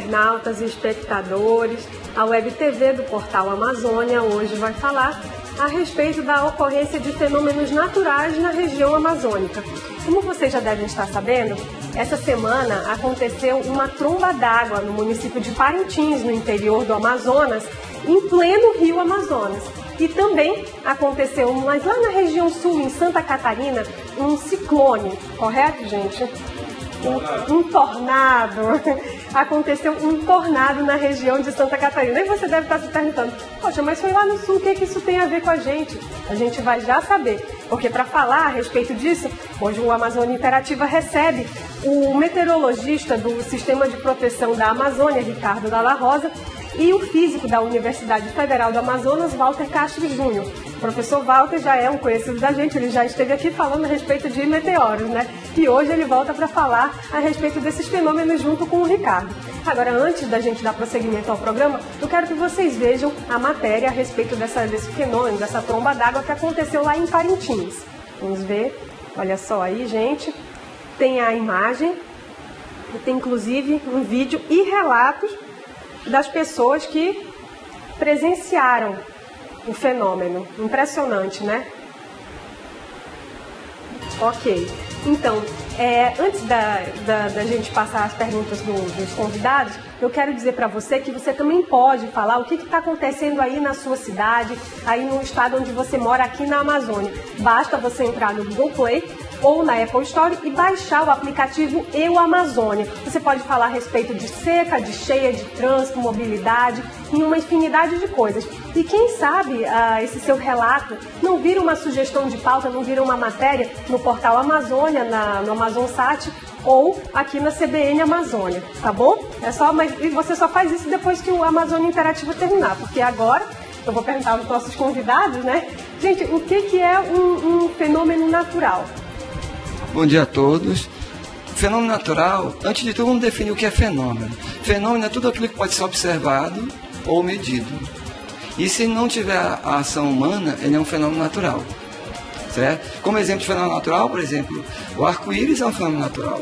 internautas e espectadores. A Web TV do Portal Amazônia hoje vai falar a respeito da ocorrência de fenômenos naturais na região amazônica. Como vocês já devem estar sabendo, essa semana aconteceu uma tromba d'água no município de Parintins, no interior do Amazonas, em pleno rio Amazonas. E também aconteceu, mas lá na região sul, em Santa Catarina, um ciclone, correto, gente? Um tornado. Aconteceu um tornado na região de Santa Catarina. E você deve estar se perguntando, poxa, mas foi lá no sul, o que isso tem a ver com a gente? A gente vai já saber, porque para falar a respeito disso, hoje o Amazônia Interativa recebe o meteorologista do Sistema de Proteção da Amazônia, Ricardo Dalla Rosa, e o físico da Universidade Federal do Amazonas, Walter Castro Júnior. O professor Walter já é um conhecido da gente, ele já esteve aqui falando a respeito de meteoros, né? E hoje ele volta para falar a respeito desses fenômenos junto com o Ricardo. Agora, antes da gente dar prosseguimento ao programa, eu quero que vocês vejam a matéria a respeito desse fenômeno, dessa tromba d'água que aconteceu lá em Parintins. Vamos ver, olha só aí, gente. Tem a imagem, tem inclusive um vídeo e relatos das pessoas que presenciaram o fenômeno. Impressionante, né? Ok. Então, antes da gente passar as perguntas dos convidados, eu quero dizer para você que você também pode falar o que está acontecendo aí na sua cidade, aí no estado onde você mora, aqui na Amazônia. Basta você entrar no Google Play ou na Apple Store e baixar o aplicativo Eu Amazônia. Você pode falar a respeito de seca, de cheia, de trânsito, mobilidade e uma infinidade de coisas. E quem sabe esse seu relato não vira uma sugestão de pauta, não vira uma matéria no portal Amazônia, no AmazonSat ou aqui na CBN Amazônia, tá bom? E você só faz isso depois que o Amazônia Interativa terminar, porque agora eu vou perguntar aos nossos convidados, né? Gente, o que é um fenômeno natural? Bom dia a todos. Fenômeno natural, antes de tudo, vamos definir o que é fenômeno. Fenômeno é tudo aquilo que pode ser observado ou medido. E se não tiver a ação humana, ele é um fenômeno natural. Certo? Como exemplo de fenômeno natural, por exemplo, o arco-íris é um fenômeno natural.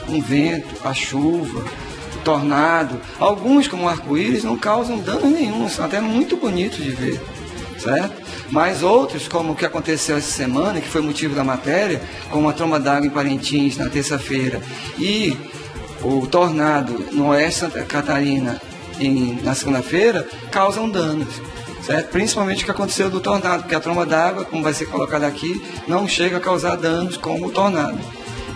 Um vento, a chuva, o tornado. Alguns, como o arco-íris, não causam dano nenhum, são até muito bonitos de ver. Certo? Mas outros, como o que aconteceu essa semana, que foi motivo da matéria, como a tromba d'água em Parintins na terça-feira e o tornado no oeste de Santa Catarina na segunda-feira, causam danos. Certo? Principalmente o que aconteceu do tornado, porque a tromba d'água, como vai ser colocada aqui, não chega a causar danos como o tornado.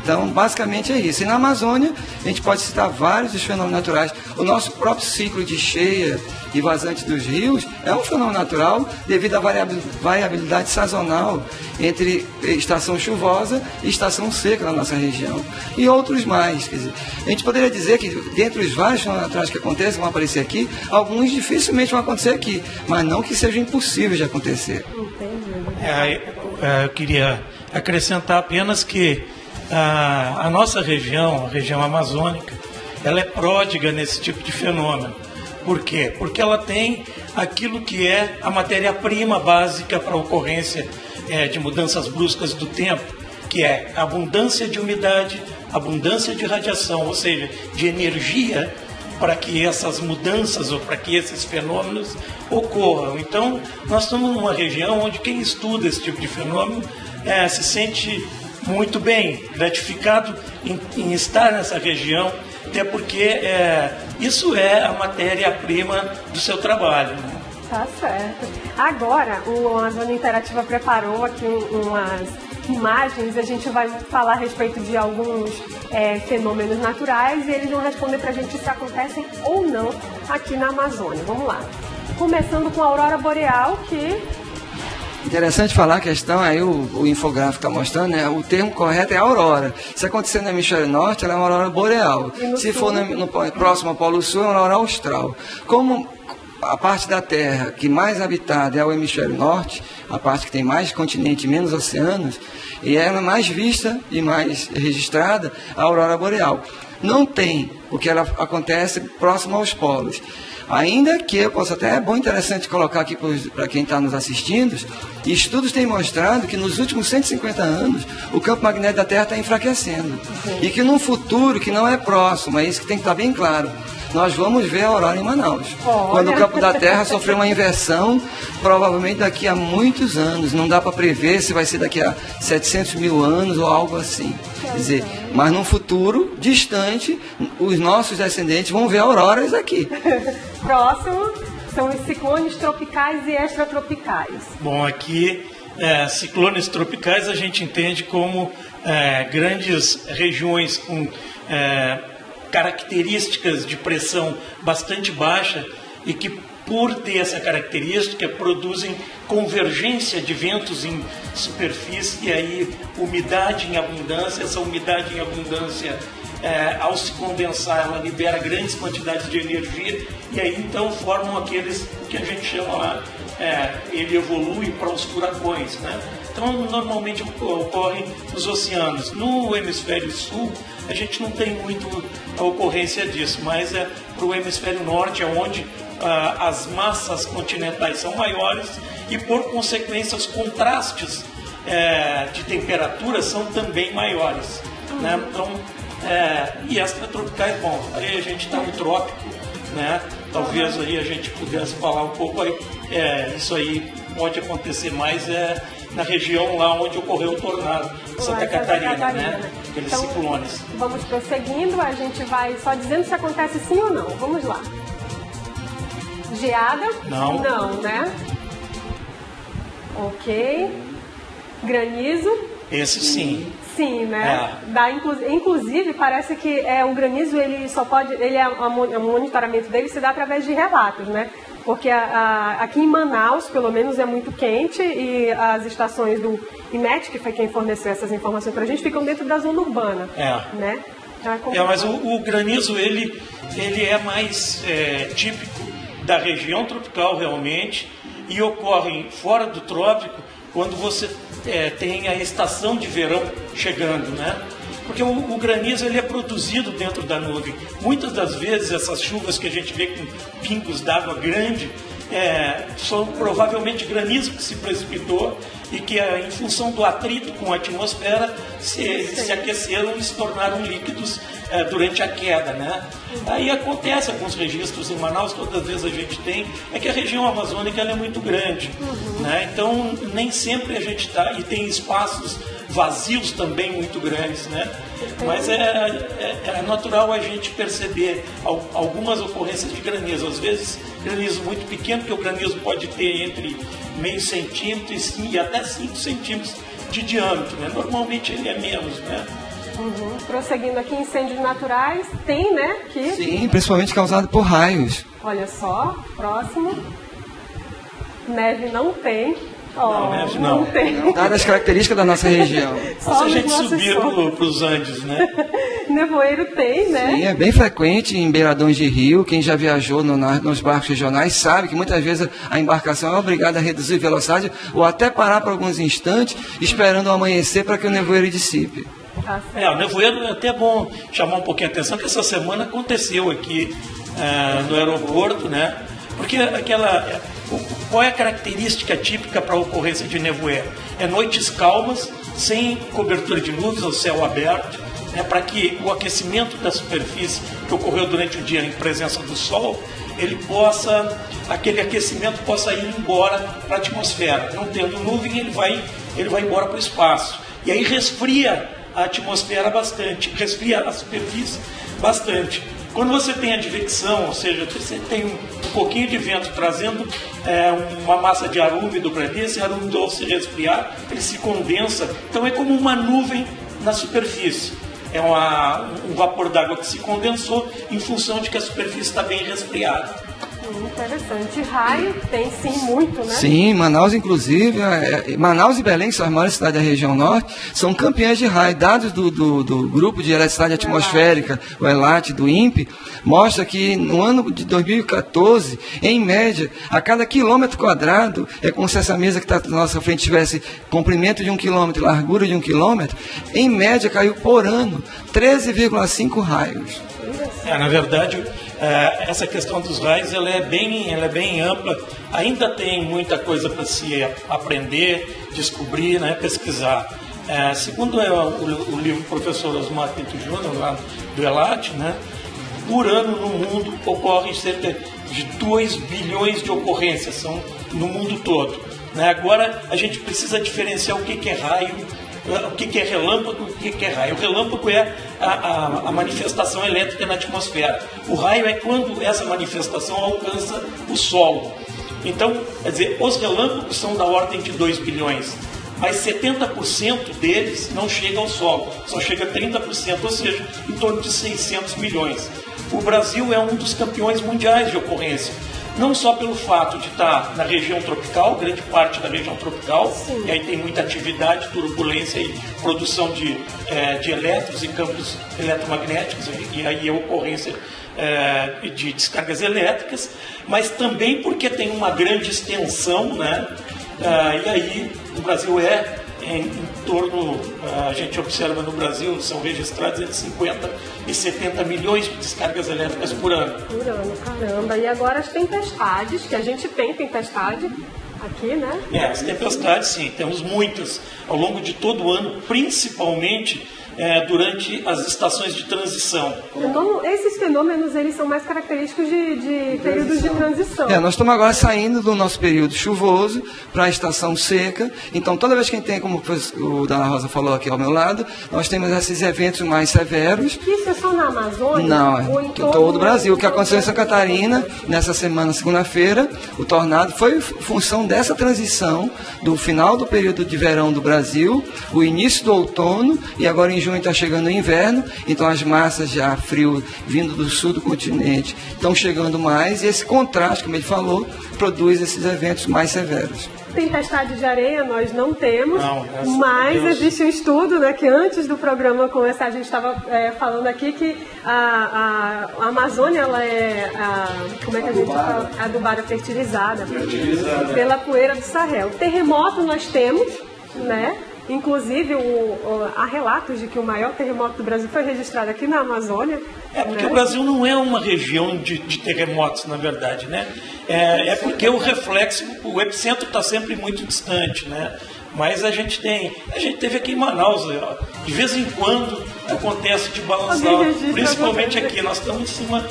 Então, basicamente é isso. E na Amazônia, a gente pode citar vários dos fenômenos naturais. O nosso próprio ciclo de cheia e vazante dos rios é um fenômeno natural devido à variabilidade sazonal entre estação chuvosa e estação seca na nossa região. E outros mais. Quer dizer, a gente poderia dizer que, dentre os vários fenômenos naturais que acontecem, vão aparecer aqui, alguns dificilmente vão acontecer aqui, mas não que sejam impossíveis de acontecer. Eu queria acrescentar apenas que a nossa região, a região amazônica, ela é pródiga nesse tipo de fenômeno. Por quê? Porque ela tem aquilo que é a matéria-prima básica para a ocorrência de mudanças bruscas do tempo, que é a abundância de umidade, abundância de radiação, ou seja, de energia para que essas mudanças ou para que esses fenômenos ocorram. Então, nós estamos numa região onde quem estuda esse tipo de fenômeno se sente muito bem gratificado em estar nessa região, até porque isso é a matéria-prima do seu trabalho. Tá certo. Agora, o Amazônia Interativa preparou aqui umas imagens, a gente vai falar a respeito de alguns fenômenos naturais e eles vão responder pra gente se acontecem ou não aqui na Amazônia. Vamos lá. Começando com a aurora boreal, que... Interessante falar a questão, aí o infográfico está mostrando, né? O termo correto é aurora. Se acontecer no hemisfério norte, ela é uma aurora boreal. Se for no próximo ao Polo Sul, é uma aurora austral. Como a parte da Terra que mais habitada é o hemisfério norte, a parte que tem mais continente e menos oceanos, e ela é mais vista e mais registrada, a aurora boreal. Não tem, porque ela acontece próximo aos polos. Ainda que, é bom interessante colocar aqui para quem está nos assistindo, estudos têm mostrado que nos últimos 150 anos o campo magnético da Terra está enfraquecendo. E que num futuro que não é próximo, é isso que tem que estar bem claro, nós vamos ver a aurora em Manaus. Quando o campo da Terra sofrer uma inversão, provavelmente daqui a muitos anos, não dá para prever se vai ser daqui a 700 mil anos ou algo assim. Quer dizer, mas num futuro distante, os nossos descendentes vão ver auroras aqui. Próximo são os ciclones tropicais e extratropicais. Bom, aqui ciclones tropicais a gente entende como grandes regiões com características de pressão bastante baixa e que, por ter essa característica, produzem convergência de ventos em superfície e aí umidade em abundância. Essa umidade em abundância, ao se condensar, ela libera grandes quantidades de energia e aí então formam aqueles que a gente chama lá, ele evolui para os furacões, né? Então, normalmente ocorre nos oceanos. No hemisfério sul, a gente não tem muito a ocorrência disso, mas para o hemisfério norte, é onde as massas continentais são maiores e, por consequência, os contrastes de temperatura são também maiores, né? Então, e extratropicais, bom, aí a gente está no trópico, né? Talvez aí a gente pudesse falar um pouco aí, isso aí pode acontecer mais na região lá onde ocorreu o tornado, Santa Catarina, né? Aqueles então, ciclones. Vamos prosseguindo, a gente vai só dizendo se acontece sim ou não. Vamos lá. Geada? Não. Não, né? Ok. Granizo? Esse sim. Sim, né? Inclusive, parece que o granizo, o monitoramento dele se dá através de relatos, né? Porque aqui em Manaus, pelo menos, é muito quente e as estações do IMET, que foi quem forneceu essas informações para a gente, ficam dentro da zona urbana, né? Mas o granizo, ele é mais típico da região tropical, realmente, e ocorre fora do trópico quando você tem a estação de verão chegando, né? Porque o granizo, ele é produzido dentro da nuvem. Muitas das vezes essas chuvas que a gente vê com pingos d'água grande são provavelmente granizo que se precipitou e que, em função do atrito com a atmosfera, se aqueceram e se tornaram líquidos durante a queda, né? Aí acontece alguns registros em Manaus, todas as vezes a gente tem, que a região amazônica ela é muito grande, né? Então nem sempre a gente está, e tem espaços vazios também muito grandes, né? Mas é natural a gente perceber algumas ocorrências de granizo, às vezes granizo muito pequeno, porque o granizo pode ter entre meio centímetro e até 5 centímetros de diâmetro, né? Normalmente ele é menos, né? Prosseguindo aqui, incêndios naturais, tem, né? Sim, principalmente causado por raios. Olha só, próximo. Neve não tem. Não, neve não. Tem. Dadas as características da nossa região. Só a gente subir para os Andes, né? Nevoeiro tem, né? Sim, é bem frequente em beiradões de rio. Quem já viajou nos barcos regionais sabe que muitas vezes a embarcação é obrigada a reduzir velocidade ou até parar por alguns instantes esperando o amanhecer para que o nevoeiro dissipe. O nevoeiro é até bom chamar um pouquinho a atenção, que essa semana aconteceu aqui no aeroporto, né? Porque qual é a característica típica para a ocorrência de nevoeiro? Noites calmas, sem cobertura de nuvens, ao céu aberto, para que o aquecimento da superfície que ocorreu durante o dia em presença do sol, aquele aquecimento possa ir embora para a atmosfera. Não tendo nuvem, ele vai embora para o espaço. E aí resfria a atmosfera bastante, resfria a superfície bastante. Quando você tem advecção, ou seja, você tem um pouquinho de vento trazendo uma massa de ar úmido para ali, esse ar úmido, ao se resfriar, ele se condensa. Então é como uma nuvem na superfície. É um vapor d'água que se condensou em função de que a superfície está bem resfriada. Interessante. Raio tem sim muito, né? Sim, Manaus inclusive, Manaus e Belém, que são as maiores cidades da região norte, são campeãs de raio. Dados do grupo de eletricidade atmosférica, o ELAT, do INPE, mostra que no ano de 2014, em média, a cada quilômetro quadrado, é como se essa mesa que está na nossa frente tivesse comprimento de 1 quilômetro, largura de 1 quilômetro, em média caiu por ano 13,5 raios. Na verdade, essa questão dos raios ela é bem ampla. Ainda tem muita coisa para se aprender, descobrir, né, pesquisar. Segundo o livro do professor Osmar Pinto Júnior, lá do ELAT, né, por ano no mundo ocorrem cerca de 2 bilhões de ocorrências, são no mundo todo. Né? Agora a gente precisa diferenciar o que é raio, o que é relâmpago e o que é raio. O relâmpago é a manifestação elétrica na atmosfera. O raio é quando essa manifestação alcança o solo. Então, quer dizer, os relâmpagos são da ordem de 2 bilhões, mas 70% deles não chega ao solo, só chega a 30%, ou seja, em torno de 600 milhões. O Brasil é um dos campeões mundiais de ocorrência, não só pelo fato de estar na região tropical, grande parte da região tropical, e aí tem muita atividade, turbulência e produção de elétrons e campos eletromagnéticos, e aí a ocorrência de descargas elétricas, mas também porque tem uma grande extensão, né? E aí o Brasil em torno, a gente observa no Brasil, são registrados entre 50 e 70 milhões de descargas elétricas por ano. Por ano, caramba. E agora as tempestades, que a gente tem tempestade aqui, né? As tempestades, sim, temos muitas ao longo de todo o ano, principalmente durante as estações de transição. Então, esses fenômenos, eles são mais característicos de períodos de transição. Nós estamos agora saindo do nosso período chuvoso para a estação seca. Então, toda vez que a gente tem, como o Dalla Rosa falou aqui ao meu lado, nós temos esses eventos mais severos. Isso é só na Amazônia? Não, é em todo o Brasil. O que aconteceu em Santa Catarina, nessa semana, segunda-feira, o tornado foi função dessa transição do final do período de verão do Brasil, o início do outono, e agora em junho está chegando o inverno, então as massas já frio vindo do sul do continente estão chegando mais, e esse contraste, como ele falou, produz esses eventos mais severos. Tempestade de areia nós não temos, mas Deus. Existe um estudo, né, que antes do programa começar a gente estava falando aqui que a Amazônia ela é como é que a gente fala? Adubada, fertilizada pela poeira do Sahel. Terremoto nós temos, né? Inclusive, há relatos de que o maior terremoto do Brasil foi registrado aqui na Amazônia. Porque o Brasil não é uma região de terremotos, na verdade, né? É porque o reflexo, o epicentro está sempre muito distante, né? Mas a gente teve aqui em Manaus, de vez em quando acontece de balançar, principalmente aqui, nós estamos em cima,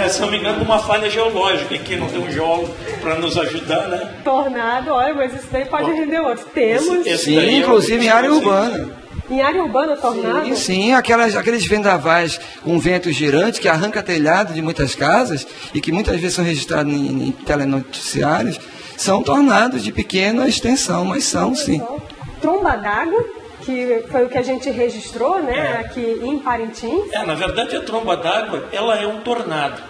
se não me engano, de uma falha geológica, aqui não tem um geólogo para nos ajudar, né? Tornado, olha, mas isso daí pode render outros. Temos. Sim, inclusive em área urbana. Em área urbana, tornado? Sim, aqueles vendavais com vento girante que arranca telhado de muitas casas e que muitas vezes são registrados em telenoticiários, são tornados de pequena extensão, mas são sim. Tromba d'água, que foi o que a gente registrou, né, aqui em Parintins. Na verdade, a tromba d'água, ela é um tornado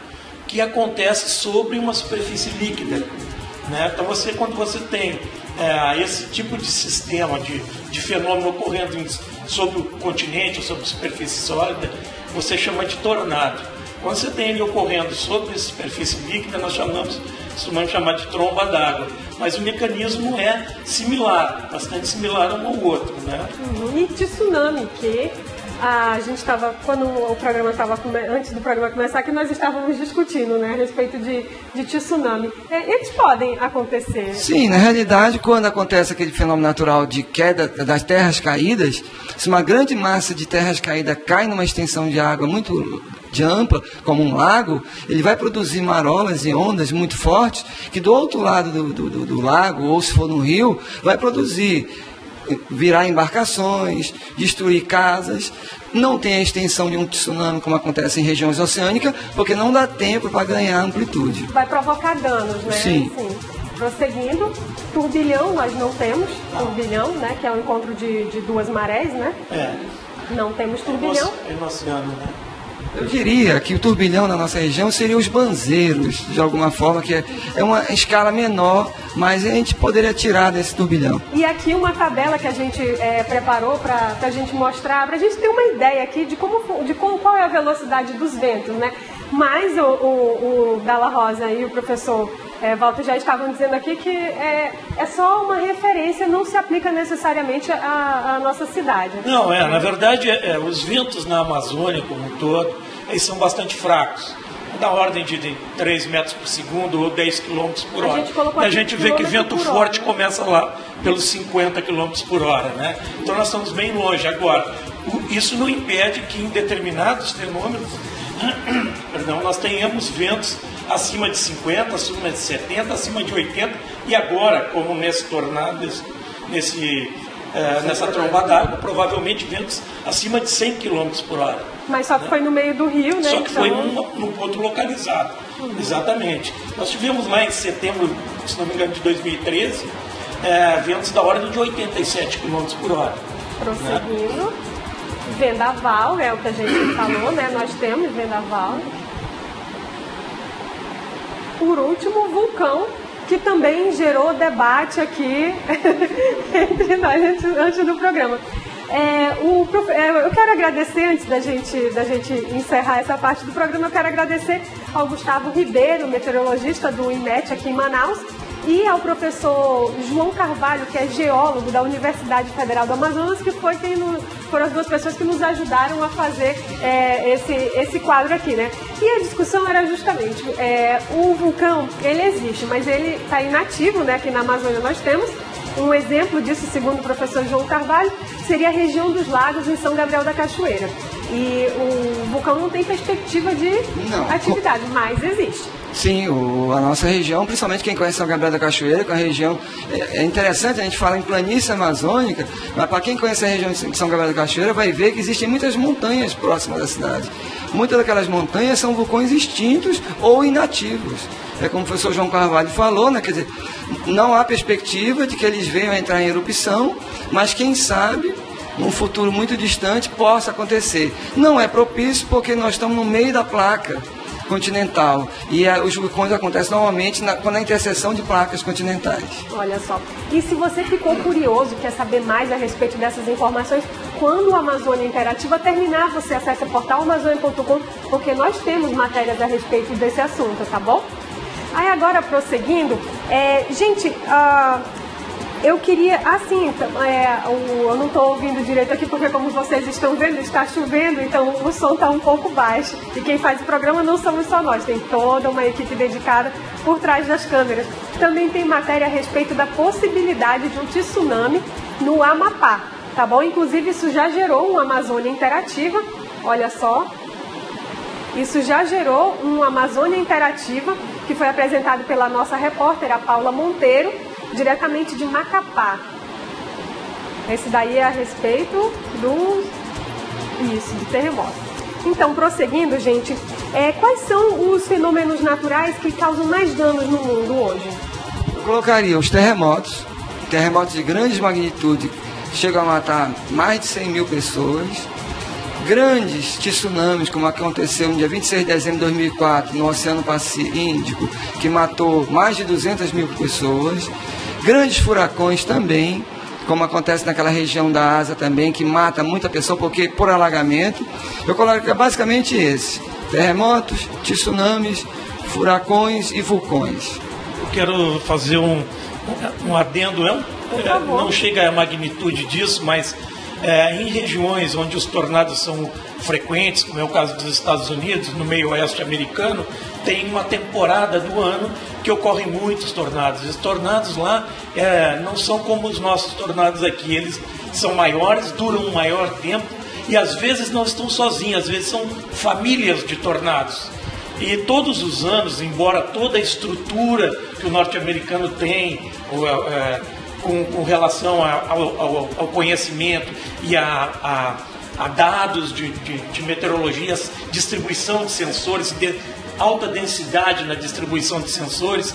que acontece sobre uma superfície líquida, né? Então, quando você tem esse tipo de sistema de fenômeno ocorrendo sobre o continente, sobre a superfície sólida, você chama de tornado. Quando você tem ele ocorrendo sobre a superfície líquida, nós costumamos chamar de tromba d'água. Mas o mecanismo é similar, bastante similar um ao outro, né? E tsunami, que a gente estava, quando o programa estava, antes do programa começar, que nós estávamos discutindo, né, a respeito de tsunami. Eles podem acontecer? Sim, na realidade, quando acontece aquele fenômeno natural de queda das terras caídas, se uma grande massa de terras caídas cai numa extensão de água muito ampla, como um lago, ele vai produzir marolas e ondas muito fortes, que do outro lado do lago, ou se for no rio, vai virar embarcações, destruir casas. Não tem a extensão de um tsunami como acontece em regiões oceânicas, porque não dá tempo para ganhar amplitude. Vai provocar danos, né? Sim. Prosseguindo, turbilhão nós não temos, turbilhão, né, que é o encontro de duas marés, né? Não temos turbilhão. É no oceano, né? Eu diria que o turbilhão na nossa região seria os banzeiros, de alguma forma, que é uma escala menor, mas a gente poderia tirar desse turbilhão. E aqui uma tabela que a gente preparou para a gente mostrar, para a gente ter uma ideia aqui de qual é a velocidade dos ventos, né? Mas o Dalla Rosa e o professor Walter já estavam dizendo aqui que é só uma referência, não se aplica necessariamente à nossa cidade. Não, na verdade, os ventos na Amazônia como um todo, eles são bastante fracos, da ordem de 3 metros por segundo ou 10 km por hora. A gente vê que vento forte começa lá pelos 50 km por hora, né? Então nós estamos bem longe. Agora, isso não impede que em determinados fenômenos nós tenhamos ventos acima de 50, acima de 70, acima de 80, e agora, como nesse tornado, nessa tromba d'água, provavelmente ventos acima de 100 km por hora. Mas só que foi no meio do rio, né? Só que foi num ponto localizado. Exatamente. Nós tivemos lá em setembro, se não me engano, de 2013, ventos da ordem de 87 km por hora. Prosseguindo. Né? Vendaval, é o que a gente falou, né? Nós temos vendaval. Por último, vulcão, que também gerou debate aqui entre nós antes do programa. Eu quero agradecer, antes da gente encerrar essa parte do programa, eu quero agradecer ao Gustavo Ribeiro, meteorologista do INMET aqui em Manaus, e ao professor João Carvalho, que é geólogo da Universidade Federal do Amazonas, que foram as duas pessoas que nos ajudaram a fazer esse quadro aqui, né? E a discussão era justamente, o vulcão, ele existe, mas ele está inativo, né? Aqui na Amazônia nós temos. Um exemplo disso, segundo o professor João Carvalho, seria a região dos lagos em São Gabriel da Cachoeira. E o vulcão não tem perspectiva de atividade, mas existe. Sim, a nossa região, principalmente quem conhece São Gabriel da Cachoeira, que é uma região... É interessante, a gente fala em planície amazônica, mas para quem conhece a região de São Gabriel da Cachoeira, vai ver que existem muitas montanhas próximas da cidade. Muitas daquelas montanhas são vulcões extintos ou inativos. É como o professor João Carvalho falou, né? Quer dizer, não há perspectiva de que eles venham a entrar em erupção, mas quem sabe, num futuro muito distante, possa acontecer. Não é propício porque nós estamos no meio da placa continental e os vulcões acontecem normalmente na interseção de placas continentais. Olha só, e se você ficou curioso, quer saber mais a respeito dessas informações, quando o Amazônia Interativa terminar, você acessa portalamazônia.com, porque nós temos matérias a respeito desse assunto, tá bom? Aí agora, prosseguindo, gente, eu queria, assim, eu não estou ouvindo direito aqui, porque como vocês estão vendo, está chovendo, então o som está um pouco baixo. E quem faz o programa não somos só nós, tem toda uma equipe dedicada por trás das câmeras. Também tem matéria a respeito da possibilidade de um tsunami no Amapá, tá bom? Inclusive isso já gerou uma Amazônia Interativa, olha só. Isso já gerou uma Amazônia Interativa, que foi apresentado pela nossa repórter, a Paula Monteiro, diretamente de Macapá. Esse daí é a respeito de terremoto. Então, prosseguindo, gente, quais são os fenômenos naturais que causam mais danos no mundo hoje? Eu colocaria os terremotos de grandes magnitudes, chegam a matar mais de 100 mil pessoas. Grandes tsunamis, como aconteceu no dia 26 de dezembro de 2004, no Oceano Índico, que matou mais de 200 mil pessoas. Grandes furacões também, como acontece naquela região da Ásia também, que mata muita pessoa por alagamento. Eu coloco basicamente esse: terremotos, tsunamis, furacões e vulcões. Eu quero fazer um adendo, não chega à magnitude disso, mas em regiões onde os tornados são frequentes, como é o caso dos Estados Unidos, no meio oeste americano, tem uma temporada do ano que ocorrem muitos tornados. Os tornados lá não são como os nossos tornados aqui, eles são maiores, duram um maior tempo e às vezes não estão sozinhos, às vezes são famílias de tornados. E todos os anos, embora toda a estrutura que o norte-americano tem, com relação ao conhecimento e a dados de meteorologia, distribuição de sensores, alta densidade na distribuição de sensores,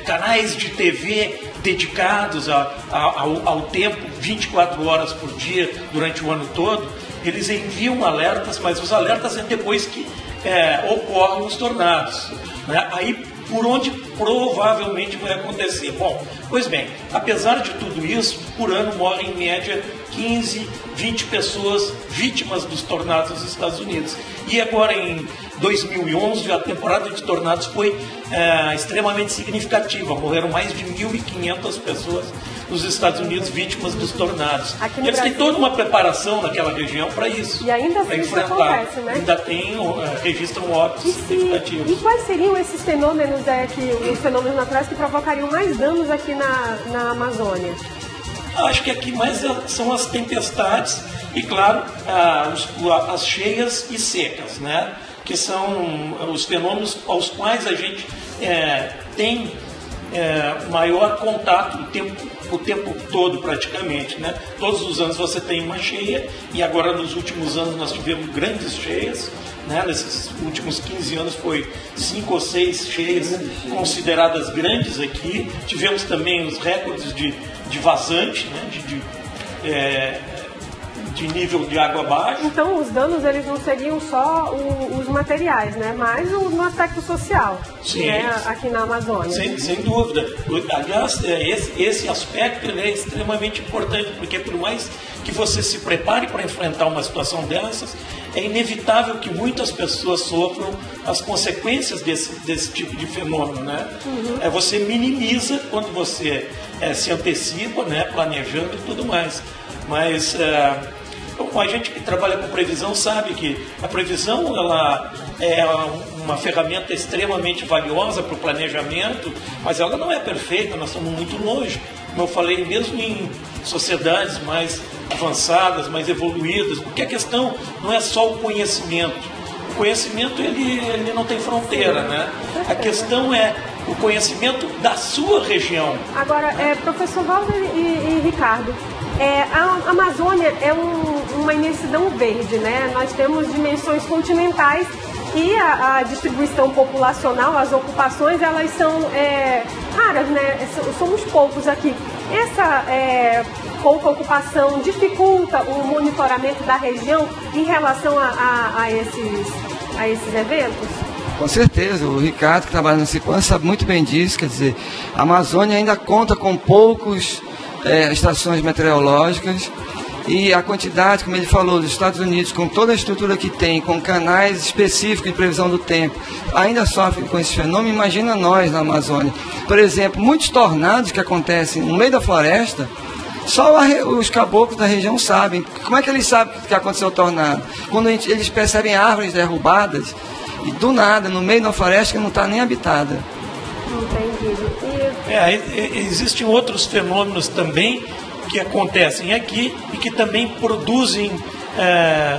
canais de TV dedicados ao tempo, 24 horas por dia, durante o ano todo, eles enviam alertas, mas os alertas é depois que ocorrem os tornados, né? Aí por onde provavelmente vai acontecer. Bom, pois bem, apesar de tudo isso, por ano morrem em média 15, 20 pessoas vítimas dos tornados nos Estados Unidos. E agora em 2011, a temporada de tornados foi extremamente significativa. Morreram mais de 1.500 pessoas nos Estados Unidos vítimas dos tornados. Eles têm toda uma preparação naquela região para isso. E ainda assim isso acontece, né? Ainda registram óbitos significativos. E quais seriam esses fenômenos, os fenômenos naturais que provocariam mais danos aqui na Amazônia? Acho que aqui mais são as tempestades e, claro, as cheias e secas, né? que são os fenômenos aos quais a gente tem maior contato o tempo todo praticamente, né? Todos os anos você tem uma cheia, e agora nos últimos anos nós tivemos grandes cheias, né? Nesses últimos 15 anos foi 5 ou 6 cheias consideradas grandes aqui. Tivemos também os recordes de vazante, né? De nível de água abaixo. Então os danos eles não seriam só os materiais, né? Mas no aspecto social, sim, né? Aqui na Amazônia. Sem dúvida. Aliás, esse aspecto é extremamente importante, porque por mais que você se prepare para enfrentar uma situação dessas, é inevitável que muitas pessoas sofram as consequências desse tipo de fenômeno, né? Você minimiza quando você se antecipa, né? Planejando e tudo mais. Mas a gente que trabalha com previsão sabe que a previsão ela é uma ferramenta extremamente valiosa para o planejamento, mas ela não é perfeita, nós estamos muito longe. Como eu falei, mesmo em sociedades mais avançadas, mais evoluídas, porque a questão não é só o conhecimento. O conhecimento ele não tem fronteira, né? A questão é o conhecimento da sua região. Agora, professor Walter e Ricardo, a Amazônia é uma imensidão verde, né? Nós temos dimensões continentais e a distribuição populacional, as ocupações, elas são raras, né? Somos poucos aqui. Essa pouca ocupação dificulta o monitoramento da região em relação a esses eventos? Com certeza, o Ricardo, que trabalha no CIPAM, sabe muito bem disso. Quer dizer, a Amazônia ainda conta com poucos estações meteorológicas, e a quantidade, como ele falou, dos Estados Unidos, com toda a estrutura que tem, com canais específicos de previsão do tempo, ainda sofre com esse fenômeno. Imagina nós na Amazônia. Por exemplo, muitos tornados que acontecem no meio da floresta, só os caboclos da região sabem. Como é que eles sabem que aconteceu o tornado? Quando eles percebem árvores derrubadas, e do nada, no meio da floresta que não está nem habitada. Entendi. Existem outros fenômenos também que acontecem aqui e que também produzem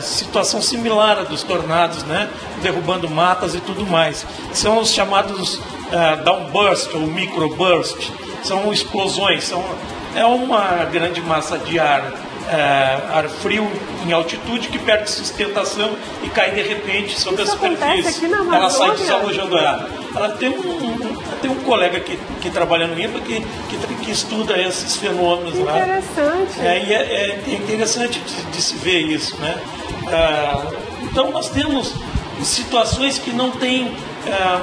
situação similar à dos tornados, né? Derrubando matas e tudo mais. São os chamados downburst ou microburst. São explosões, é uma grande massa de ar frio em altitude que perde sustentação e cai de repente sobre a superfície. Ela sai desalojando ar. Ela tem um colega que trabalha no INPA que estuda esses fenômenos lá. Interessante. E é interessante de se ver isso, né? Então nós temos situações que não tem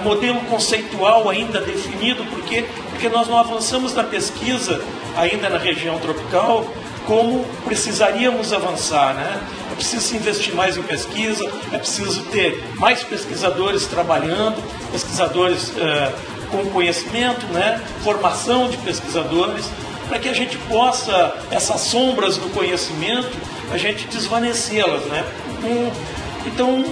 modelo conceitual ainda definido, porque nós não avançamos na pesquisa ainda na região tropical como precisaríamos avançar, né? É preciso se investir mais em pesquisa, é preciso ter mais pesquisadores trabalhando, pesquisadores com conhecimento, né? Formação de pesquisadores, para que a gente possa, essas sombras do conhecimento, a gente desvanecê-las, né? Então,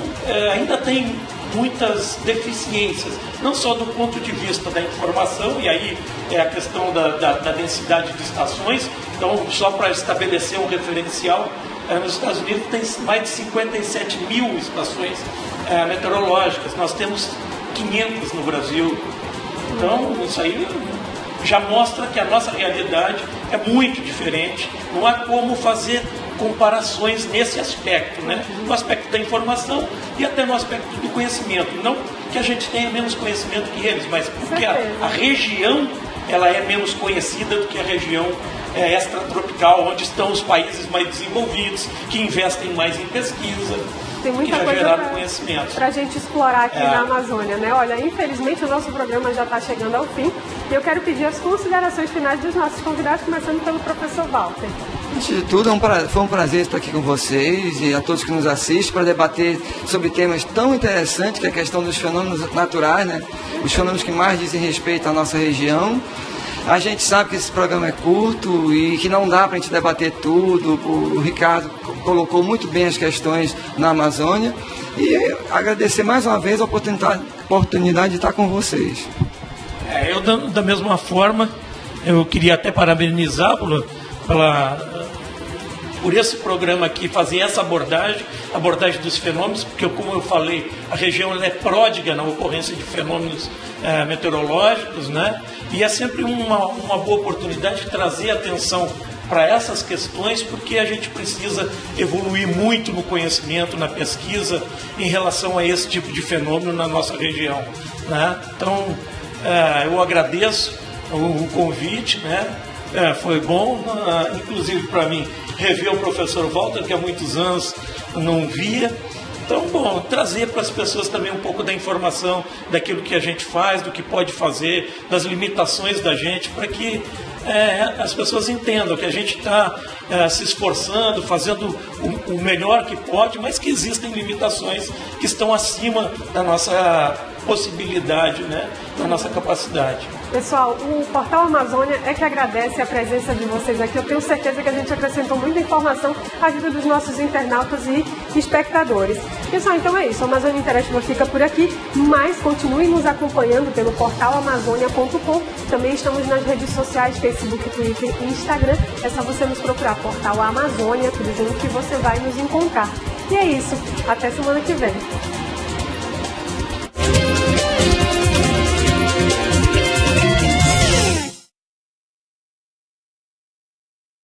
ainda tem muitas deficiências, não só do ponto de vista da informação, e aí é a questão da densidade de estações. Então, só para estabelecer um referencial, nos Estados Unidos tem mais de 57 mil estações meteorológicas, nós temos 500 no Brasil. Então, isso aí já mostra que a nossa realidade é muito diferente, não há como fazer comparações nesse aspecto, né? No aspecto da informação e até no aspecto do conhecimento. Não que a gente tenha menos conhecimento que eles, mas porque a região ela é menos conhecida do que a região extratropical, onde estão os países mais desenvolvidos, que investem mais em pesquisa. Tem muita coisa para a gente explorar aqui na Amazônia, né? Olha, infelizmente o nosso programa já está chegando ao fim e eu quero pedir as considerações finais dos nossos convidados, começando pelo professor Walter. Antes de tudo, foi um prazer estar aqui com vocês e a todos que nos assistem para debater sobre temas tão interessantes, que é a questão dos fenômenos naturais, né? Os fenômenos que mais dizem respeito à nossa região. A gente sabe que esse programa é curto e que não dá para a gente debater tudo. O Ricardo colocou muito bem as questões na Amazônia. E agradecer mais uma vez a oportunidade de estar com vocês. Eu, da mesma forma, eu queria até parabenizar por esse programa aqui, fazer essa abordagem dos fenômenos, porque, como eu falei, a região ela é pródiga na ocorrência de fenômenos meteorológicos, né? E é sempre uma boa oportunidade de trazer atenção para essas questões, porque a gente precisa evoluir muito no conhecimento, na pesquisa, em relação a esse tipo de fenômeno na nossa região, né? Então, eu agradeço o convite, né? Foi bom, inclusive para mim, rever o professor Walter, que há muitos anos não via. Então, bom, trazer para as pessoas também um pouco da informação daquilo que a gente faz, do que pode fazer, das limitações da gente, para que as pessoas entendam que a gente está se esforçando, fazendo o melhor que pode, mas que existem limitações que estão acima da nossa possibilidade, né, da nossa capacidade. Pessoal, o Portal Amazônia é que agradece a presença de vocês aqui. Eu tenho certeza que a gente acrescentou muita informação à vida dos nossos internautas e espectadores. Pessoal, então é isso. A Amazônia Interativa fica por aqui, mas continue nos acompanhando pelo portal amazônia.com. Também estamos nas redes sociais, Facebook, Twitter e Instagram. É só você nos procurar, Portal Amazônia, tudo junto, que você vai nos encontrar. E é isso. Até semana que vem.